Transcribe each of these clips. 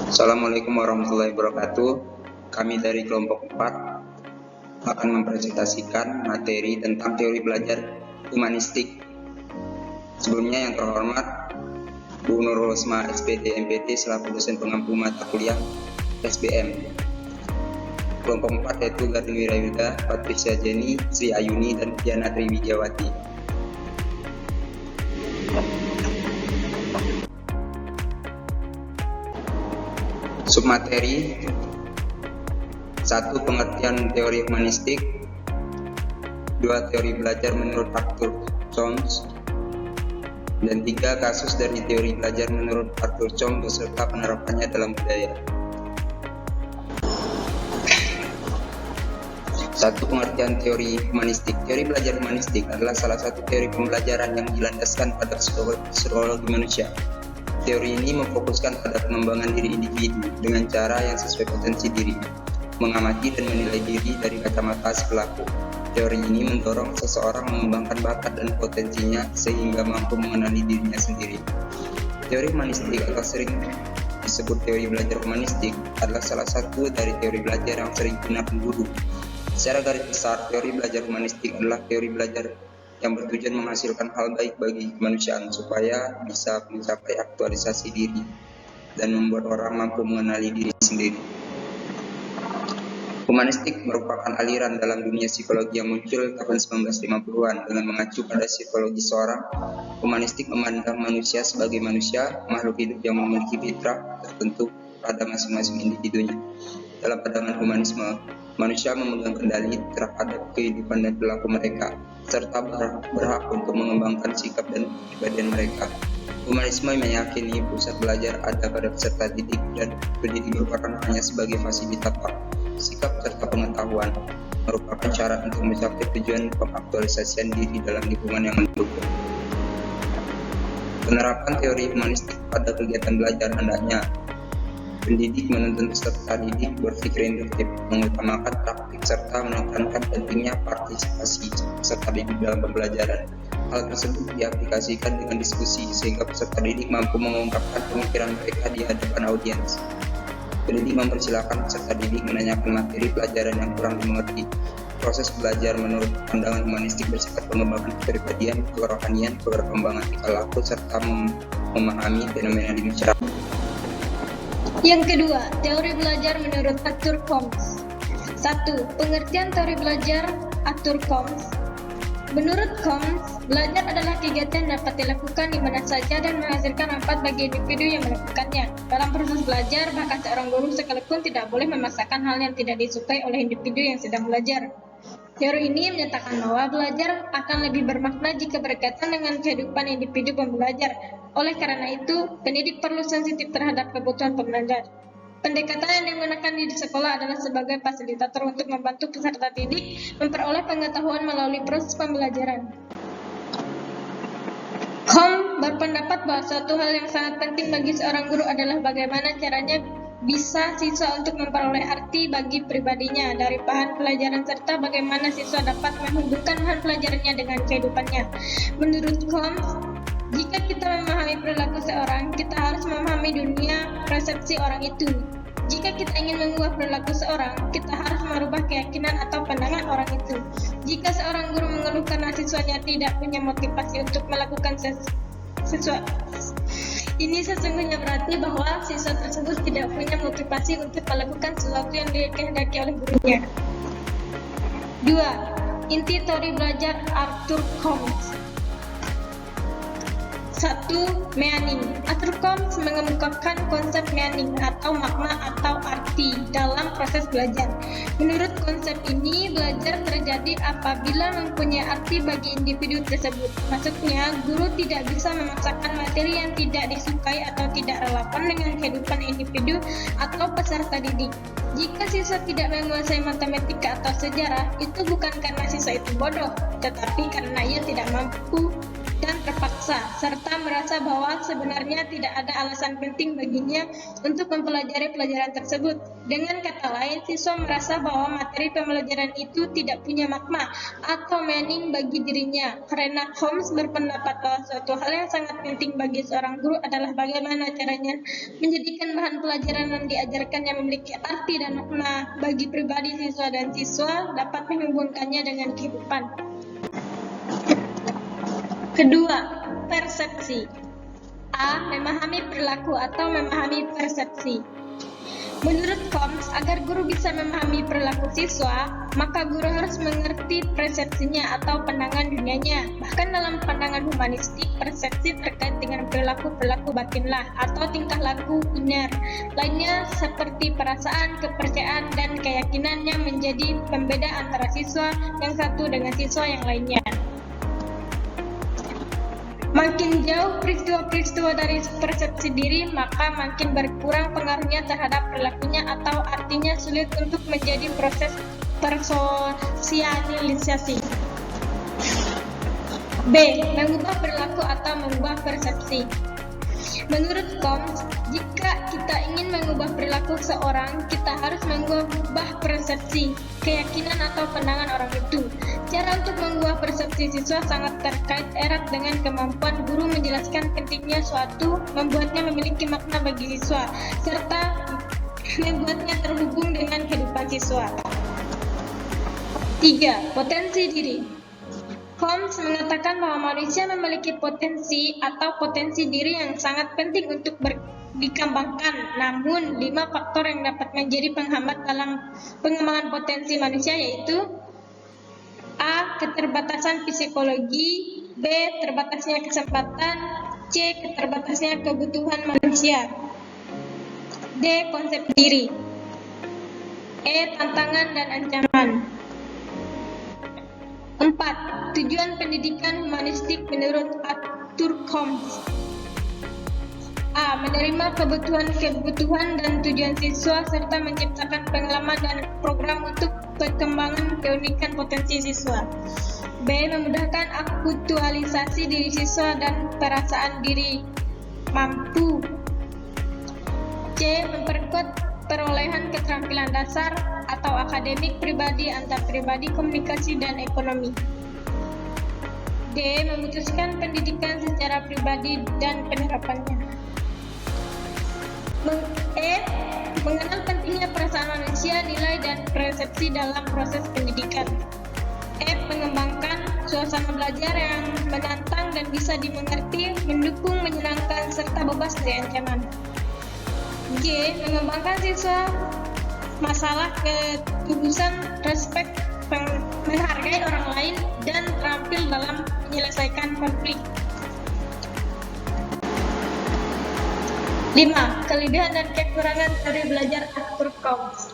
Assalamualaikum warahmatullahi wabarakatuh. Kami dari kelompok 4 akan mempresentasikan materi tentang teori belajar humanistik. Sebelumnya yang terhormat Bu Nurul Rosma SPD MPT selaku dosen pengampu mata kuliah SBM. Kelompok 4 yaitu Gardu Wirayuda, Patricia Jenny, Sri Ayuni, dan Diana Triwijawati. Submateri 1. Pengertian teori humanistik. 2. Teori belajar menurut Arthur Chomsky. Dan 3. Kasus dari teori belajar menurut Arthur Chomsky beserta penerapannya dalam budaya. 1. Pengertian teori humanistik. Teori belajar humanistik adalah salah satu teori pembelajaran yang dilandaskan pada psikologi manusia. Teori ini memfokuskan pada pengembangan diri individu dengan cara yang sesuai potensi diri, mengamati dan menilai diri dari kacamata si pelaku. Teori ini mendorong seseorang mengembangkan bakat dan potensinya sehingga mampu mengenali dirinya sendiri. Teori humanistik atau sering disebut teori belajar humanistik adalah salah satu dari teori belajar yang sering digunakan guru. Secara garis besar, teori belajar humanistik adalah teori belajar yang bertujuan menghasilkan hal baik bagi kemanusiaan supaya bisa mencapai aktualisasi diri dan membuat orang mampu mengenali diri sendiri. Humanistik merupakan aliran dalam dunia psikologi yang muncul tahun 1950-an dengan mengacu pada psikologi seorang. Humanistik memandang manusia sebagai manusia, makhluk hidup yang memiliki fitrah tertentu pada masing-masing individunya. Dalam pandangan humanisme, manusia memegang kendali terhadap kehidupan dan perilaku mereka, serta berhak untuk mengembangkan sikap dan kepribadian mereka. Humanisme meyakini pusat belajar ada pada peserta didik dan pendidik merupakan hanya sebagai fasilitator. Sikap serta pengetahuan merupakan syarat untuk mencapai tujuan pengaktualisasian diri dalam lingkungan yang mendukung. Penerapan teori humanistik pada kegiatan belajar hendaknya pendidik menuntun peserta didik berpikir induktif, mengutamakan praktik serta menekankan pentingnya partisipasi peserta didik dalam pembelajaran. Hal tersebut diaplikasikan dengan diskusi sehingga peserta didik mampu mengungkapkan pemikiran mereka di hadapan audiens. Pendidik mempersilahkan peserta didik menanyakan materi pelajaran yang kurang dimengerti. Proses belajar menurut pandangan humanistik bersifat pengembangan kepribadian, kerohanian, perkembangan tingkah laku serta memahami fenomena di masyarakat. Yang kedua, teori belajar menurut Arthur Chomsky. 1. Pengertian teori belajar Arthur Chomsky. Menurut Chomsky, belajar adalah kegiatan yang dapat dilakukan di mana saja dan menghasilkan manfaat bagi individu yang melakukannya. Dalam proses belajar, bahkan seorang guru sekalipun tidak boleh memaksakan hal yang tidak disukai oleh individu yang sedang belajar. Teori ini menyatakan bahwa belajar akan lebih bermakna jika berkaitan dengan kehidupan individu pembelajar. Oleh karena itu, pendidik perlu sensitif terhadap kebutuhan pembelajar. Pendekatan yang digunakan di sekolah adalah sebagai fasilitator untuk membantu peserta didik memperoleh pengetahuan melalui proses pembelajaran. Chomsky berpendapat bahwa suatu hal yang sangat penting bagi seorang guru adalah bagaimana caranya bisa siswa untuk memperoleh arti bagi pribadinya dari bahan pelajaran serta bagaimana siswa dapat menghubungkan bahan pelajarannya dengan kehidupannya. Menurut Chomsky, jika kita memahami perilaku seorang, kita harus memahami dunia persepsi orang itu. Jika kita ingin mengubah perilaku seorang, kita harus merubah keyakinan atau pandangan orang itu. Jika seorang guru mengeluh karena siswanya tidak punya motivasi untuk melakukan sesuatu, ini sesungguhnya berarti bahwa siswa tersebut tidak punya motivasi untuk melakukan sesuatu yang dikehendaki oleh gurunya. 2. Inti teori belajar Arthur Chomsky. 1. Meaning. Arthur Chomsky mengemukakan konsep meaning atau makna atau arti dalam proses belajar. Menurut konsep ini, belajar terjadi apabila mempunyai arti bagi individu tersebut. Maksudnya, guru tidak bisa memaksakan materi yang tidak disukai atau tidak relevan dengan kehidupan individu atau peserta didik. Jika siswa tidak menguasai matematika atau sejarah, itu bukan karena siswa itu bodoh, tetapi karena ia tidak mampu dan terpaksa, serta merasa bahwa sebenarnya tidak ada alasan penting baginya untuk mempelajari pelajaran tersebut. Dengan kata lain, siswa merasa bahwa materi pembelajaran itu tidak punya makna atau meaning bagi dirinya. Karena Holmes berpendapat bahwa suatu hal yang sangat penting bagi seorang guru adalah bagaimana caranya menjadikan bahan pelajaran yang diajarkan yang memiliki arti dan makna bagi pribadi siswa dan siswa dapat menghubungkannya dengan kehidupan. Kedua, persepsi. A. Memahami perilaku atau memahami persepsi. Menurut Holmes, agar guru bisa memahami perilaku siswa, maka guru harus mengerti persepsinya atau pandangan dunianya. Bahkan dalam pandangan humanistik, persepsi terkait dengan perilaku-perilaku batinlah atau tingkah laku inner lainnya seperti perasaan, kepercayaan, dan keyakinan yang menjadi pembeda antara siswa yang satu dengan siswa yang lainnya. Makin jauh peristiwa-peristiwa dari persepsi diri, maka makin berkurang pengaruhnya terhadap perilakunya atau artinya sulit untuk menjadi proses persosialisasi. B. Mengubah perilaku atau mengubah persepsi. Menurut Holmes, jika kita ingin mengubah perilaku seorang, kita harus mengubah persepsi, keyakinan atau pandangan orang itu. Cara untuk mengubah persepsi siswa sangat terkait erat dengan kemampuan guru menjelaskan pentingnya suatu, membuatnya memiliki makna bagi siswa, serta membuatnya terhubung dengan kehidupan siswa. 3. Potensi diri. Holmes mengatakan bahwa manusia memiliki potensi atau potensi diri yang sangat penting untuk dikembangkan. Namun, 5 faktor yang dapat menjadi penghambat dalam pengembangan potensi manusia yaitu A. Keterbatasan psikologi. B. Terbatasnya kesempatan. C. Keterbatasnya kebutuhan manusia. D. Konsep diri. E. Tantangan dan ancaman. 4. Tujuan pendidikan humanistik menurut Arthur Holmes. A. Menerima kebutuhan dan tujuan siswa serta menciptakan pengalaman dan program untuk perkembangan keunikan potensi siswa. B. Memudahkan aktualisasi diri siswa dan perasaan diri mampu. C. Memperkuat perolehan keterampilan dasar atau akademik pribadi, antar pribadi, komunikasi, dan ekonomi. D. Memutuskan pendidikan secara pribadi dan penerapannya. E. Mengenal pentingnya perasaan manusia, nilai, dan persepsi dalam proses pendidikan. F. Mengembangkan suasana belajar yang menantang dan bisa dimengerti, mendukung, menyenangkan, serta bebas dari ancaman. G. Mengembangkan siswa masalah ketulusan, respek, menghargai orang lain, dan terampil dalam menyelesaikan konflik. 5. Kelebihan dan kekurangan teori belajar Arthur Holmes.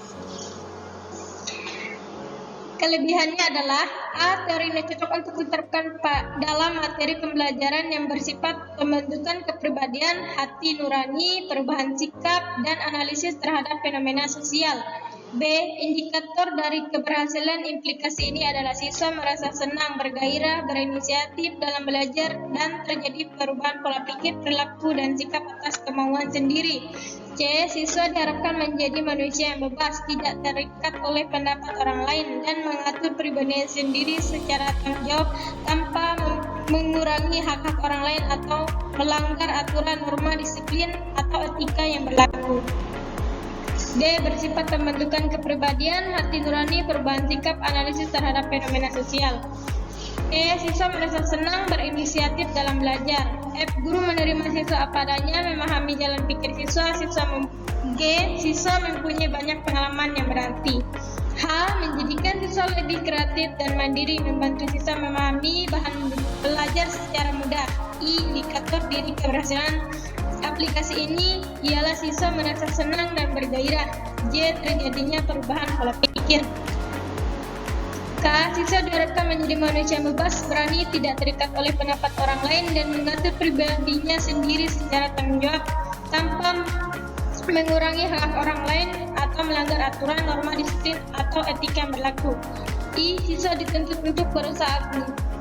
Kelebihannya adalah A. Teorinya cocok untuk diterapkan dalam materi pembelajaran yang bersifat pembentukan kepribadian, hati nurani, perubahan sikap, dan analisis terhadap fenomena sosial. B. Indikator dari keberhasilan implikasi ini adalah siswa merasa senang, bergairah, berinisiatif dalam belajar, dan terjadi perubahan pola pikir, perilaku, dan sikap atas kemauan sendiri. C. Siswa diharapkan menjadi manusia yang bebas, tidak terikat oleh pendapat orang lain, dan mengatur pribadinya sendiri secara tanggung jawab tanpa mengurangi hak-hak orang lain atau melanggar aturan, norma, disiplin, atau etika yang berlaku. D. Bersifat pembentukan kepribadian, hati nurani, perubahan sikap, analisis terhadap fenomena sosial. E. Siswa merasa senang, berinisiatif dalam belajar. F. Guru menerima siswa apa adanya, memahami jalan pikir siswa. G. Siswa mempunyai banyak pengalaman yang berarti. H. Menjadikan siswa lebih kreatif dan mandiri, membantu siswa memahami bahan belajar secara mudah. I. Indikator diri keberhasilan aplikasi ini ialah siswa merasa senang dan bergairah. J. Terjadinya perubahan pola pikir. K. Siswa diharapkan menjadi manusia bebas, berani, tidak terikat oleh pendapat orang lain, dan mengatur pribadinya sendiri secara tanggung jawab tanpa mengurangi hak orang lain atau melanggar aturan, norma, disiplin, atau etika yang berlaku. I. Siswa dituntut untuk berusaha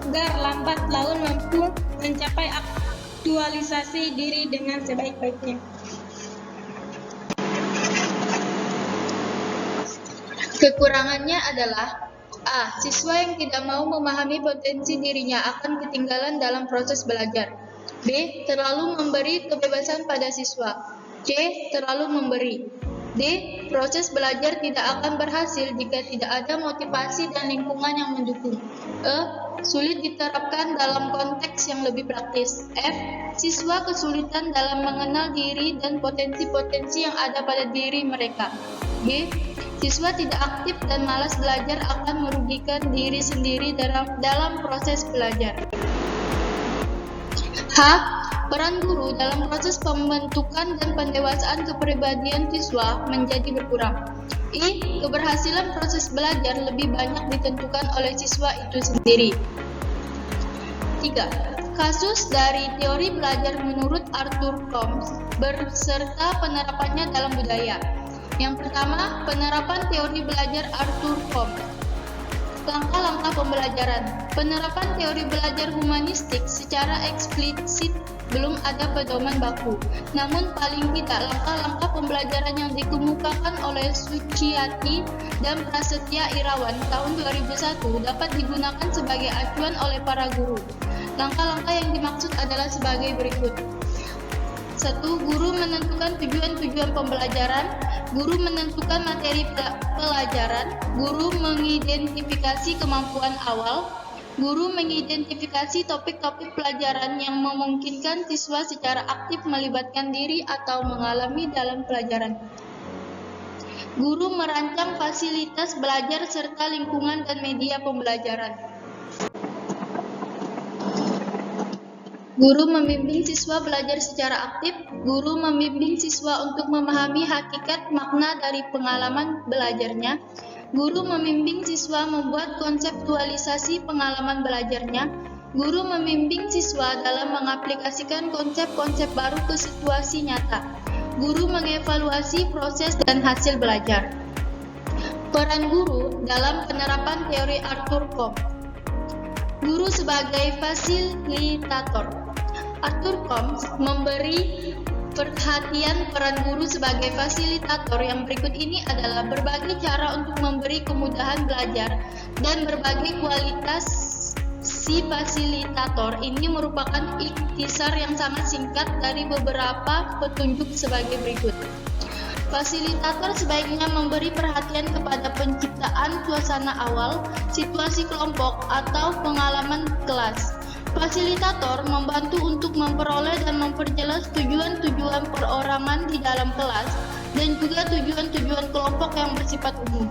agar lambat laun mampu mencapai aktualisasi diri dengan sebaik-baiknya. Kekurangannya adalah A. Siswa yang tidak mau memahami potensi dirinya akan ketinggalan dalam proses belajar. B. Terlalu memberi kebebasan pada siswa. C. Terlalu memberi. D. Proses belajar tidak akan berhasil jika tidak ada motivasi dan lingkungan yang mendukung. E. Sulit diterapkan dalam konteks yang lebih praktis. F. Siswa kesulitan dalam mengenal diri dan potensi-potensi yang ada pada diri mereka. G. Siswa tidak aktif dan malas belajar akan merugikan diri sendiri dalam proses belajar. H. Peran guru dalam proses pembentukan dan pendewasaan kepribadian siswa menjadi berkurang. I. Keberhasilan proses belajar lebih banyak ditentukan oleh siswa itu sendiri. 3. Kasus dari teori belajar menurut Arthur Combs berserta penerapannya dalam budaya. Yang pertama, penerapan teori belajar Arthur Combs. Langkah-langkah pembelajaran. Penerapan teori belajar humanistik secara eksplisit belum ada pedoman baku. Namun paling tidak langkah-langkah pembelajaran yang dikemukakan oleh Suciati dan Prasetya Irawan tahun 2001 dapat digunakan sebagai acuan oleh para guru. Langkah-langkah yang dimaksud adalah sebagai berikut. 1. Guru menentukan tujuan-tujuan pembelajaran. Guru menentukan materi pelajaran. Guru mengidentifikasi kemampuan awal. Guru mengidentifikasi topik-topik pelajaran yang memungkinkan siswa secara aktif melibatkan diri atau mengalami dalam pelajaran. Guru merancang fasilitas belajar serta lingkungan dan media pembelajaran. Guru membimbing siswa belajar secara aktif. Guru membimbing siswa untuk memahami hakikat makna dari pengalaman belajarnya. Guru membimbing siswa membuat konseptualisasi pengalaman belajarnya. Guru membimbing siswa dalam mengaplikasikan konsep-konsep baru ke situasi nyata. Guru mengevaluasi proses dan hasil belajar. Peran guru dalam penerapan teori Arthur Combs. Guru sebagai fasilitator. Arthur Combs memberi perhatian peran guru sebagai fasilitator yang berikut ini adalah berbagai cara untuk memberi kemudahan belajar dan berbagai kualitas si fasilitator ini merupakan ikhtisar yang sangat singkat dari beberapa petunjuk sebagai berikut. Fasilitator sebaiknya memberi perhatian kepada penciptaan suasana awal, situasi kelompok, atau pengalaman kelas. Fasilitator membantu untuk memperoleh dan memperjelas tujuan-tujuan perorangan di dalam kelas dan juga tujuan-tujuan kelompok yang bersifat umum.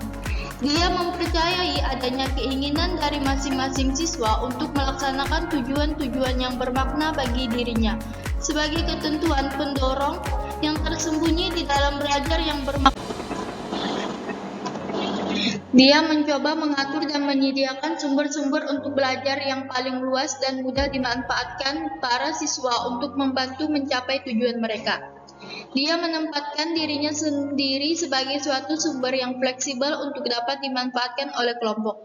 Dia mempercayai adanya keinginan dari masing-masing siswa untuk melaksanakan tujuan-tujuan yang bermakna bagi dirinya sebagai ketentuan pendorong yang tersembunyi di dalam belajar yang bermakna. Dia mencoba mengatur dan menyediakan sumber-sumber untuk belajar yang paling luas dan mudah dimanfaatkan para siswa untuk membantu mencapai tujuan mereka. Dia menempatkan dirinya sendiri sebagai suatu sumber yang fleksibel untuk dapat dimanfaatkan oleh kelompok.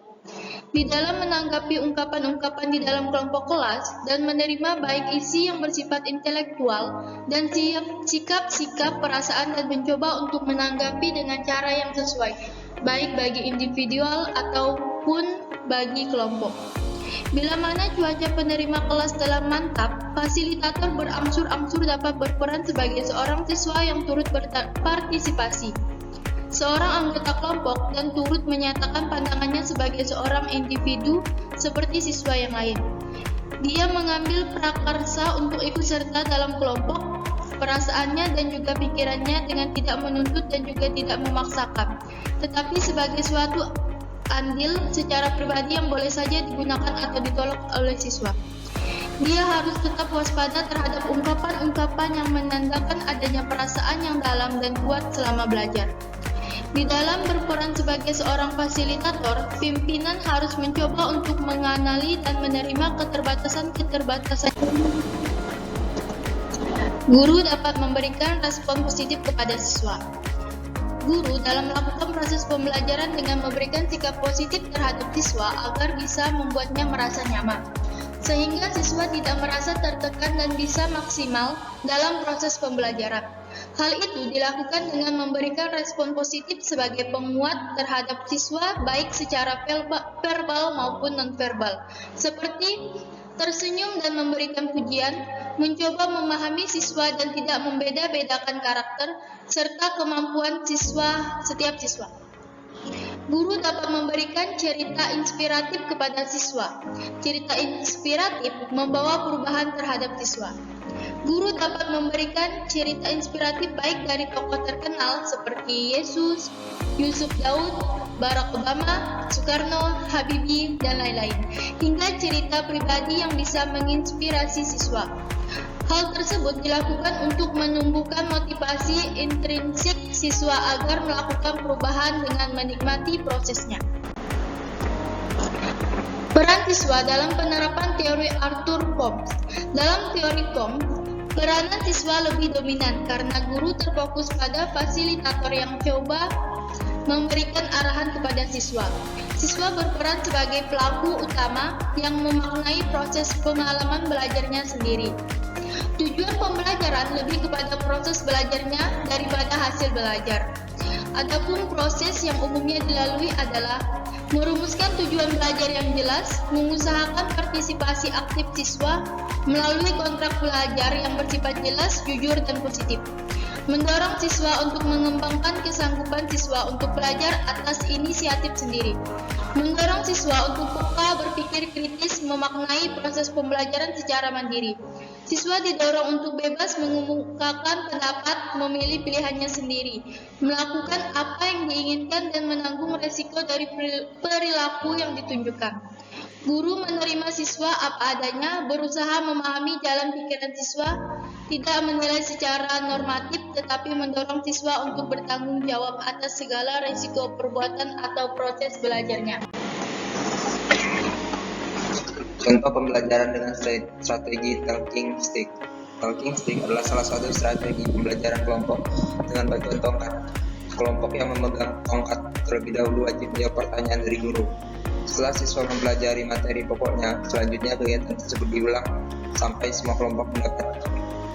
Di dalam menanggapi ungkapan-ungkapan di dalam kelompok kelas dan menerima baik isi yang bersifat intelektual dan sikap-sikap perasaan dan mencoba untuk menanggapi dengan cara yang sesuai, baik bagi individual ataupun bagi kelompok. Bila mana cuaca penerima kelas telah mantap, fasilitator berangsur-angsur dapat berperan sebagai seorang siswa yang turut berpartisipasi, seorang anggota kelompok, dan turut menyatakan pandangannya sebagai seorang individu seperti siswa yang lain. Dia mengambil prakarsa untuk ikut serta dalam kelompok, perasaannya dan juga pikirannya dengan tidak menuntut dan juga tidak memaksakan, tetapi sebagai suatu andil secara pribadi yang boleh saja digunakan atau ditolak oleh siswa. Dia harus tetap waspada terhadap ungkapan-ungkapan yang menandakan adanya perasaan yang dalam dan kuat selama belajar. Di dalam berperan sebagai seorang fasilitator, pimpinan harus mencoba untuk mengenali dan menerima keterbatasan-keterbatasan. Guru dapat memberikan respon positif kepada siswa. guru dalam melakukan proses pembelajaran dengan memberikan sikap positif terhadap siswa agar bisa membuatnya merasa nyaman, sehingga siswa tidak merasa tertekan dan bisa maksimal dalam proses pembelajaran. Hal itu dilakukan dengan memberikan respon positif sebagai penguat terhadap siswa baik secara verbal maupun nonverbal, seperti tersenyum dan memberikan pujian, mencoba memahami siswa dan tidak membeda-bedakan karakter, serta kemampuan setiap siswa. Guru dapat memberikan cerita inspiratif kepada siswa. Cerita inspiratif membawa perubahan terhadap siswa. Guru dapat memberikan cerita inspiratif baik dari tokoh terkenal seperti Yesus, Yusuf Daud, Barack Obama, Soekarno, Habibie, dan lain-lain, hingga cerita pribadi yang bisa menginspirasi siswa. Hal tersebut dilakukan untuk menumbuhkan motivasi intrinsik siswa agar melakukan perubahan dengan menikmati prosesnya. Peran siswa dalam penerapan teori Arthur Combs. Dalam teori Combs, peranan siswa lebih dominan karena guru terfokus pada fasilitator yang coba memberikan arahan kepada siswa. Siswa berperan sebagai pelaku utama yang memaknai proses pengalaman belajarnya sendiri. Tujuan pembelajaran lebih kepada proses belajarnya daripada hasil belajar. Adapun proses yang umumnya dilalui adalah merumuskan tujuan belajar yang jelas, mengusahakan partisipasi aktif siswa melalui kontrak belajar yang bersifat jelas, jujur, dan positif. Mendorong siswa untuk mengembangkan kesanggupan siswa untuk belajar atas inisiatif sendiri. Mendorong siswa untuk peka berpikir kritis memaknai proses pembelajaran secara mandiri. Siswa didorong untuk bebas mengemukakan pendapat, memilih pilihannya sendiri, melakukan apa yang diinginkan dan menanggung resiko dari perilaku yang ditunjukkan. Guru menerima siswa apa adanya, berusaha memahami jalan pikiran siswa, tidak menilai secara normatif, tetapi mendorong siswa untuk bertanggung jawab atas segala resiko perbuatan atau proses belajarnya. Contoh pembelajaran dengan strategi talking stick. Talking stick adalah salah satu strategi pembelajaran kelompok dengan bantuan tongkat. Kelompok yang memegang tongkat terlebih dahulu wajib menjawab pertanyaan dari guru. Setelah siswa mempelajari materi pokoknya, selanjutnya kegiatan tersebut diulang sampai semua kelompok mendapat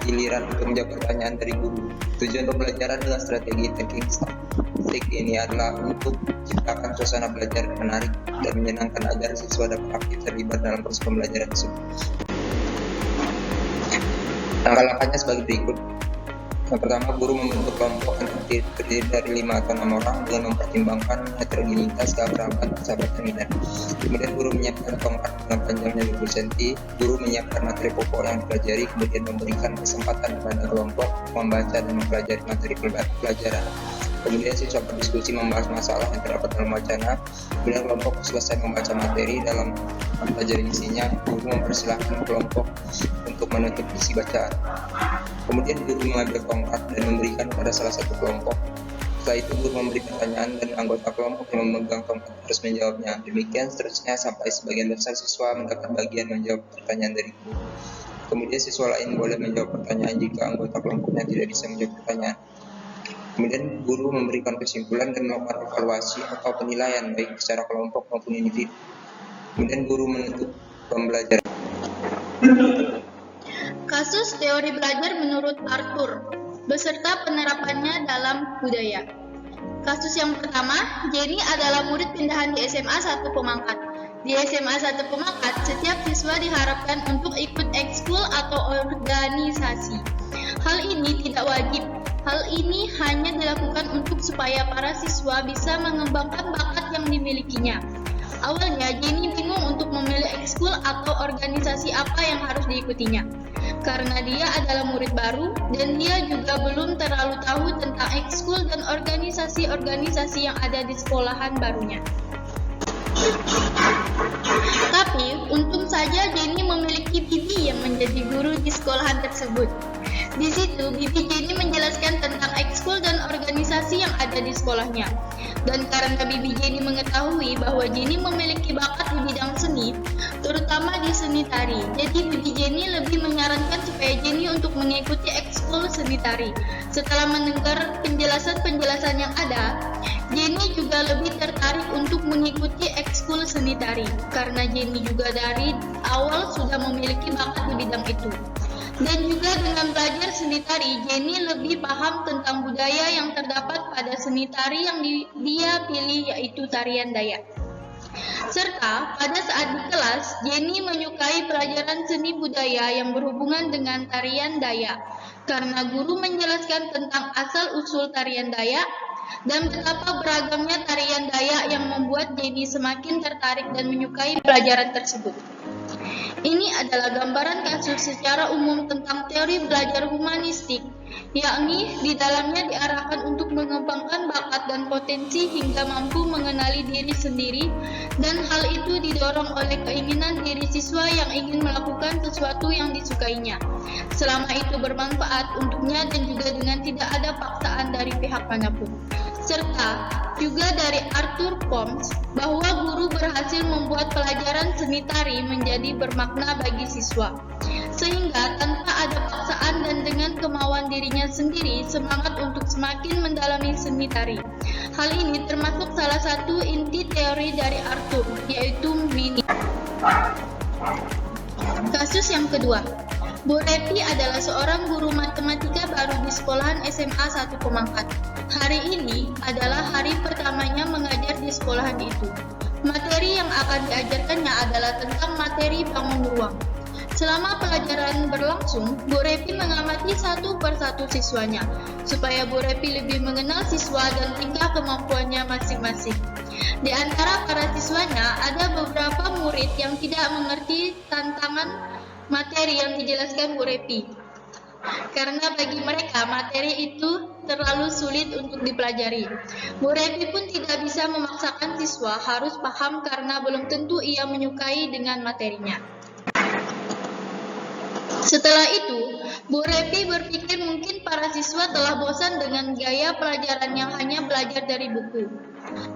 giliran untuk menjawab pertanyaan dari guru. Tujuan pembelajaran dengan strategi talking stick ini adalah untuk menciptakan suasana belajar menarik dan menyenangkan agar siswa dapat aktif terlibat dalam proses pembelajaran tersebut. Langkah-langkahnya sebagai berikut. Yang pertama, guru membentuk kelompok yang terdiri dari 5 atau 6 orang dengan mempertimbangkan heterogenitas, keakraban, persahabatan, dan kemudian guru menyiapkan tongkat dengan panjangnya 20 cm. Guru menyiapkan materi pokok yang dipelajari, kemudian memberikan kesempatan kepada kelompok membaca dan mempelajari materi pelajaran. Kemudian siswa berdiskusi membahas masalah yang terdapat dalam wacana. Kemudian kelompok selesai membaca materi dalam mempelajari isinya, guru mempersilahkan kelompok untuk menutup isi bacaan. Kemudian guru mengambil tongkat dan memberikan kepada salah satu kelompok. Setelah itu guru memberi pertanyaan dan anggota kelompok yang memegang tongkat harus menjawabnya. Demikian seterusnya sampai sebagian besar siswa mendapat bagian menjawab pertanyaan dari guru. Kemudian siswa lain boleh menjawab pertanyaan jika anggota kelompoknya tidak bisa menjawab pertanyaan. Kemudian guru memberikan kesimpulan dan melakukan evaluasi atau penilaian baik secara kelompok maupun individu. Kemudian guru menutup pembelajaran. Kasus teori belajar menurut Arthur, beserta penerapannya dalam budaya. Kasus yang pertama, Jenny adalah murid pindahan di SMA 1 Pemangkat. Di SMA 1 Pemangkat, setiap siswa diharapkan untuk ikut ekskul atau organisasi. Hal ini tidak wajib. Hal ini hanya dilakukan untuk supaya para siswa bisa mengembangkan bakat yang dimilikinya. Awalnya, Jenny bingung untuk memilih ekskul atau organisasi apa yang harus diikutinya. Karena dia adalah murid baru dan dia juga belum terlalu tahu tentang ekskul dan organisasi-organisasi yang ada di sekolahan barunya. Tapi, untung saja Jenny memiliki bibi yang menjadi guru di sekolahan tersebut. Di situ, bibi Jenny menjelaskan tentang ekskul dan organisasi yang ada di sekolahnya. Dan karena bibi Jenny mengetahui bahwa Jenny memiliki bakat di bidang seni, terutama di seni tari, jadi bibi Jenny lebih menyarankan supaya Jenny untuk mengikuti ekskul ekskul seni tari. Setelah mendengar penjelasan-penjelasan yang ada, Jenny juga lebih tertarik untuk mengikuti ekskul seni tari, karena Jenny juga dari awal sudah memiliki bakat di bidang itu. Dan juga dengan belajar seni tari, Jenny lebih paham tentang budaya yang terdapat pada seni tari yang dia pilih, yaitu tarian Dayak. Serta pada saat di kelas, Jenny menyukai pelajaran seni budaya yang berhubungan dengan tarian Dayak, karena guru menjelaskan tentang asal-usul tarian Dayak dan betapa beragamnya tarian Dayak yang membuat Jenny semakin tertarik dan menyukai pelajaran tersebut. Ini adalah gambaran kasus secara umum tentang teori belajar humanistik, yakni di dalamnya diarahkan untuk mengembangkan bakat dan potensi hingga mampu mengenali diri sendiri, dan hal itu didorong oleh keinginan diri siswa yang ingin melakukan sesuatu yang disukainya, selama itu bermanfaat untuknya dan juga dengan tidak ada paksaan dari pihak manapun. Serta juga dari Arthur Combs bahwa guru berhasil membuat pelajaran seni tari menjadi bermakna bagi siswa, sehingga tanpa ada paksaan dan dengan kemauan dirinya sendiri semangat untuk semakin mendalami seni tari. Hal ini termasuk salah satu inti teori dari Arthur, yaitu meaning. Kasus yang kedua, Bu Repi adalah seorang guru matematika baru di sekolahan SMA 1 Pemangkat. Hari ini adalah hari pertamanya mengajar di sekolahan itu. Materi yang akan diajarkannya adalah tentang materi bangun ruang. Selama pelajaran berlangsung, Bu Repi mengamati satu persatu siswanya, supaya Bu Repi lebih mengenal siswa dan tingkah kemampuannya masing-masing. Di antara para siswanya, ada beberapa murid yang tidak mengerti tantangan materi yang dijelaskan Bu Repi, karena bagi mereka materi itu terlalu sulit untuk dipelajari. Bu Repi pun tidak bisa memaksakan siswa harus paham karena belum tentu ia menyukai dengan materinya. Setelah itu, Bu Repi berpikir mungkin para siswa telah bosan dengan gaya pelajaran yang hanya belajar dari buku.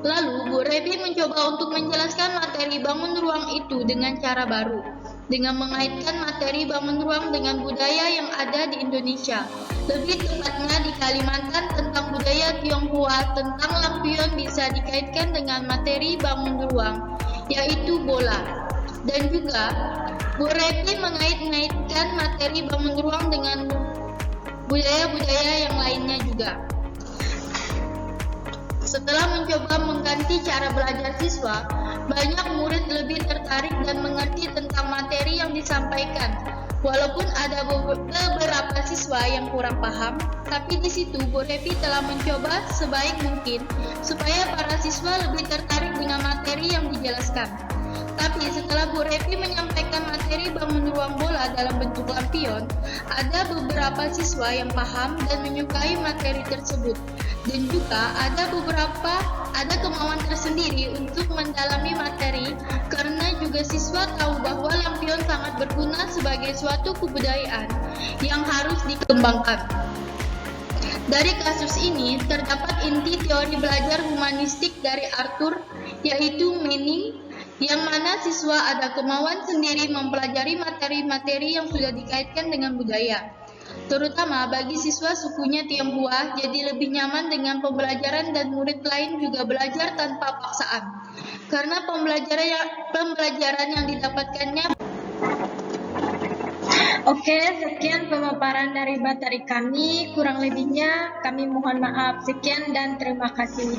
Lalu, Bu Repi mencoba untuk menjelaskan materi bangun ruang itu dengan cara baru, dengan mengaitkan materi bangun ruang dengan budaya yang ada di Indonesia, lebih tepatnya di Kalimantan tentang budaya Tionghoa tentang lampion bisa dikaitkan dengan materi bangun ruang, yaitu bola. Dan juga, Bu Repi mengait-ngaitkan materi bangun ruang dengan budaya-budaya yang lainnya juga. Setelah mencoba mengganti cara belajar siswa, banyak murid lebih tertarik dan mengerti tentang materi yang disampaikan. Walaupun ada beberapa siswa yang kurang paham, tapi di situ Bu Repi telah mencoba sebaik mungkin supaya para siswa lebih tertarik dengan materi yang dijelaskan. Tapi setelah Bu Repi menyampaikan materi bangun ruang bola dalam bentuk lampion, ada beberapa siswa yang paham dan menyukai materi tersebut. Dan juga ada kemauan tersendiri untuk mendalami materi, karena juga siswa tahu bahwa lampion sangat berguna sebagai suatu kebudayaan yang harus dikembangkan. Dari kasus ini terdapat inti teori belajar humanistik dari Arthur, yaitu meaning, yang mana siswa ada kemauan sendiri mempelajari materi-materi yang sudah dikaitkan dengan budaya. Terutama bagi siswa sukunya Tionghoa, jadi lebih nyaman dengan pembelajaran dan murid lain juga belajar tanpa paksaan, karena pembelajaran yang didapatkannya. Oke, sekian pemaparan dari materi kami. Kurang lebihnya kami mohon maaf. Sekian dan terima kasih.